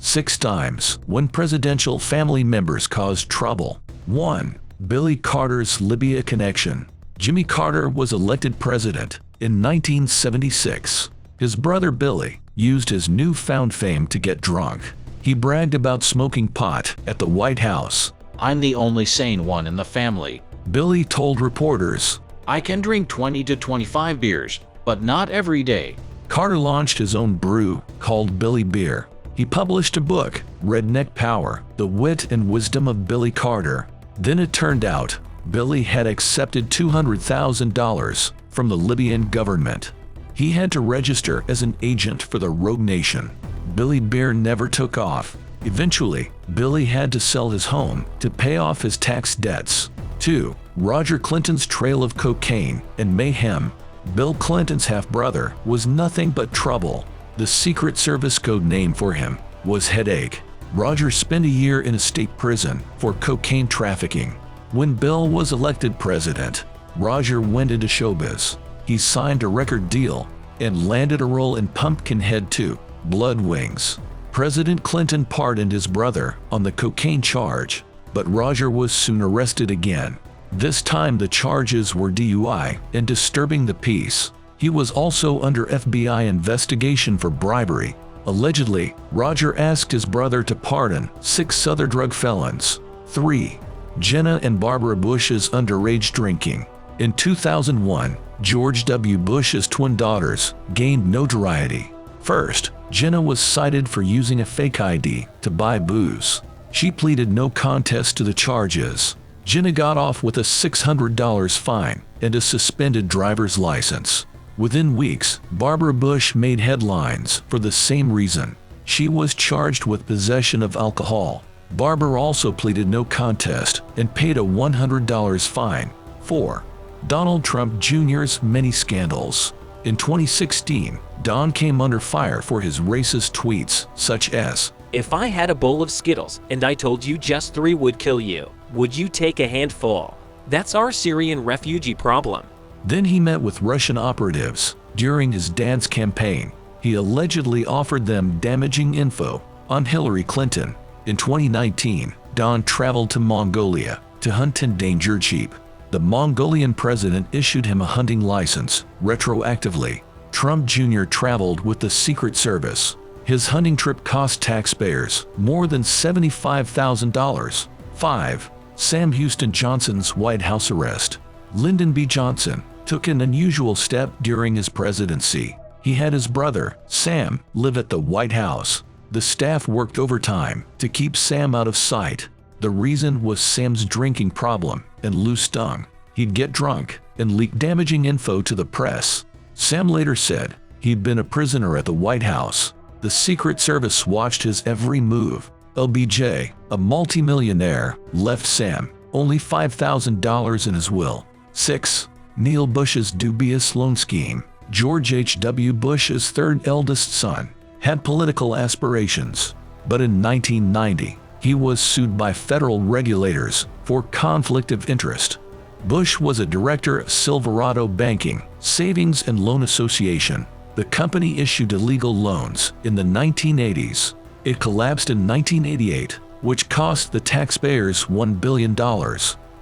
6 times when presidential family members caused trouble. 1. Billy Carter's Libya connection. Jimmy Carter was elected president in 1976. His brother Billy used his newfound fame to get drunk. He bragged about smoking pot at the White House. "I'm the only sane one in the family," Billy told reporters. "I can drink 20 to 25 beers, but not every day." Carter launched his own brew called Billy Beer. He published a book, Redneck Power: The Wit and Wisdom of Billy Carter. Then it turned out Billy had accepted $200,000 from the Libyan government. He had to register as an agent for the rogue nation. Billy Beer never took off. Eventually, Billy had to sell his home to pay off his tax debts. 2. Roger Clinton's trail of cocaine and mayhem. Bill Clinton's half-brother was nothing but trouble. The Secret Service code name for him was Headache. Roger spent a year in a state prison for cocaine trafficking. When Bill was elected president, Roger went into showbiz. He signed a record deal and landed a role in Pumpkinhead 2, Blood Wings. President Clinton pardoned his brother on the cocaine charge, but Roger was soon arrested again. This time the charges were DUI and disturbing the peace. He was also under FBI investigation for bribery. Allegedly, Roger asked his brother to pardon 6 other drug felons. 3. Jenna and Barbara Bush's underage drinking. In 2001, George W. Bush's twin daughters gained notoriety. First, Jenna was cited for using a fake ID to buy booze. She pleaded no contest to the charges. Jenna got off with a $600 fine and a suspended driver's license. Within weeks, Barbara Bush made headlines for the same reason. She was charged with possession of alcohol. Barbara also pleaded no contest and paid a $100 fine. 4. Donald Trump Jr.'s many scandals. In 2016, Don came under fire for his racist tweets, such as, "If I had a bowl of Skittles and I told you just 3 would kill you, would you take a handful? That's our Syrian refugee problem." Then he met with Russian operatives during his dance campaign. He allegedly offered them damaging info on Hillary Clinton. In 2019, Don traveled to Mongolia to hunt endangered sheep. The Mongolian president issued him a hunting license retroactively. Trump Jr. traveled with the Secret Service. His hunting trip cost taxpayers more than $75,000. 5. Sam Houston Johnson's White House arrest. Lyndon B. Johnson took an unusual step during his presidency. He had his brother, Sam, live at the White House. The staff worked overtime to keep Sam out of sight. The reason was Sam's drinking problem and loose tongue. He'd get drunk and leak damaging info to the press. Sam later said he'd been a prisoner at the White House. The Secret Service watched his every move. LBJ, a multimillionaire, left Sam only $5,000 in his will. 6. Neil Bush's dubious loan scheme. George H.W. Bush's third eldest son had political aspirations, but in 1990, he was sued by federal regulators for conflict of interest. Bush was a director of Silverado Banking, Savings and Loan Association. The company issued illegal loans in the 1980s. It collapsed in 1988, which cost the taxpayers $1 billion.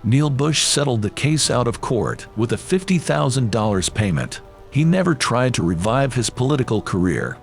Neil Bush settled the case out of court with a $50,000 payment. He never tried to revive his political career.